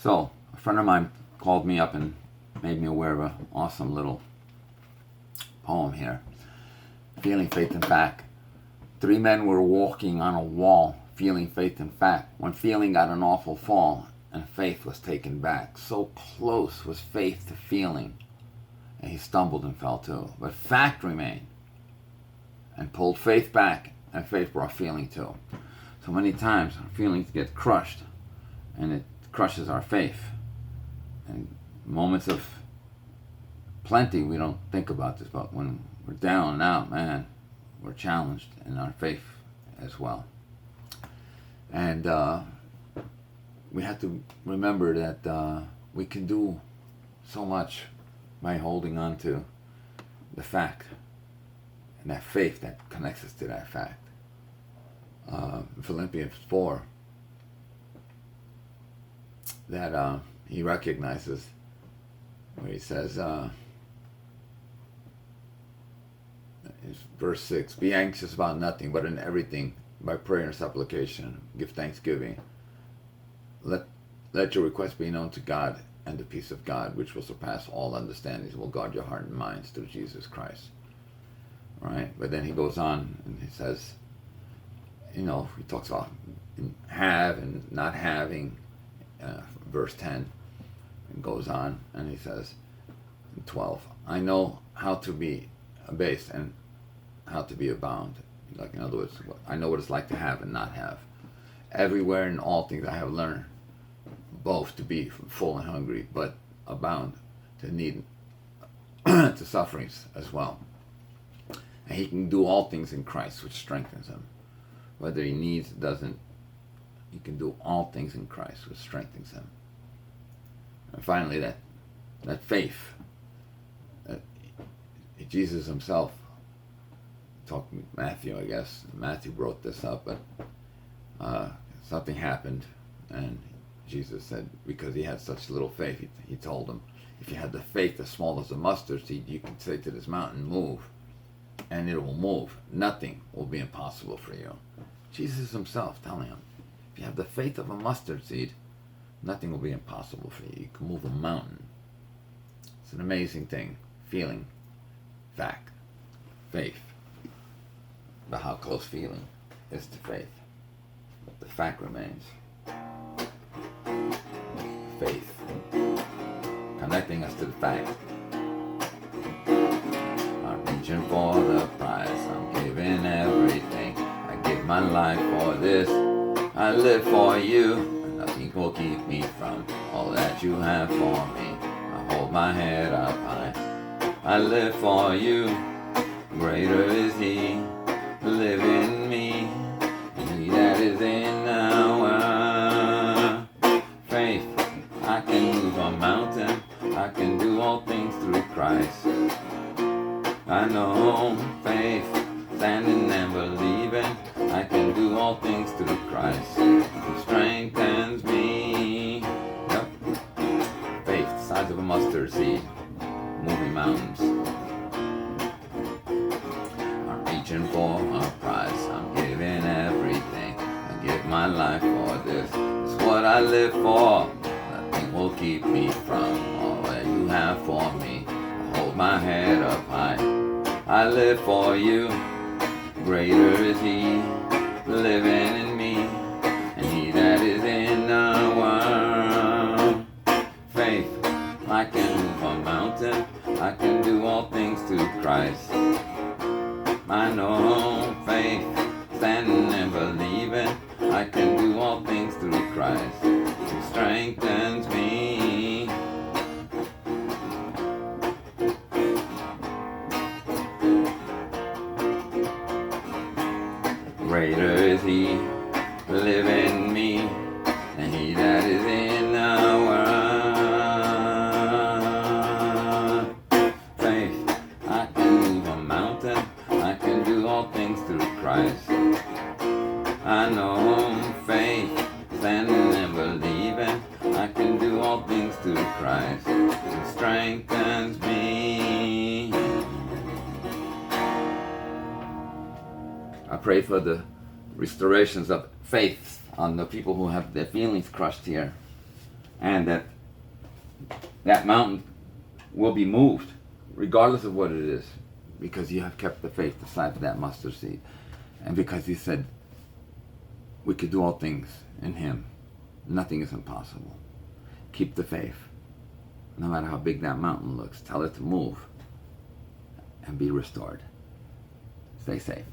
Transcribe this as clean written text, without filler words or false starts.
So, a friend of mine called me up and made me aware of an awesome little poem here. Feeling faith and fact. 3 men were walking on a wall, feeling faith and fact, when feeling got an awful fall, and faith was taken back. So close was faith to feeling, and he stumbled and fell too. But fact remained, and pulled faith back, and faith brought feeling too. So many times our feelings get crushed, and it crushes our faith. And moments of plenty, we don't think about this, but when we're down and out, man, we're challenged in our faith as well. And we have to remember that we can do so much by holding on to the fact and that faith that connects us to that fact. Philippians 4, that he recognizes, where he says, verse 6, be anxious about nothing, but in everything, by prayer and supplication, give thanksgiving. Let your requests be known to God, and the peace of God, which will surpass all understandings, will guard your heart and minds through Jesus Christ. Right? But then he goes on and he says, he talks about have and not having, verse 10, and goes on and he says in 12, I know how to be abased and how to be abound. Like, in other words, I know what it's like to have and not have. Everywhere in all things I have learned both to be full and hungry, but abound to need to sufferings as well. And he can do all things in Christ, which strengthens him. Whether he needs, doesn't, he can do all things in Christ, which strengthens him. And finally, that faith, that Jesus himself, talking Matthew, I guess, Matthew wrote this up, but something happened, and Jesus said, because he had such little faith, he told him, if you had the faith as small as a mustard seed, you can say to this mountain, move, and it will move. Nothing will be impossible for you. Jesus himself telling him, if you have the faith of a mustard seed, nothing will be impossible for you. You can move a mountain. It's an amazing thing. Feeling, fact, faith. But how close feeling is to faith. But the fact remains. Faith. Connecting us to the fact. I'm reaching for the prize. I'm giving everything. I give my life for this. I live for you. Nothing will keep me from all that you have for me. I hold my head up high. I live for you. Greater is he live in me. He that is in our faith. I can move a mountain. I can do all things through Christ. I know faith, standing and believing. I can do all things through Christ who strengthens me. Yep. Faith, the size of a mustard seed, moving mountains. I'm reaching for a prize. I'm giving everything. I give my life for this. It's what I live for. Nothing will keep me from all that you have for me. I hold my head up high. I live for you. Greater is he living in me, and he that is in the world. Faith, I can move a mountain. I can do all things through Christ. I know faith, standing and believing. I can do all things through Christ who strengthens me. Greater is he live in me, and he that is in the world. Faith, I can move a mountain. I can do all things through Christ. I know faith, standing and believing. I can do all things through Christ who strengthens me. I pray for the restorations of faith on the people who have their feelings crushed here. and that mountain will be moved, regardless of what it is, because you have kept the faith the size of that mustard seed. And because he said, we could do all things in him. Nothing is impossible. Keep the faith. No matter how big that mountain looks, tell it to move and be restored. Stay safe.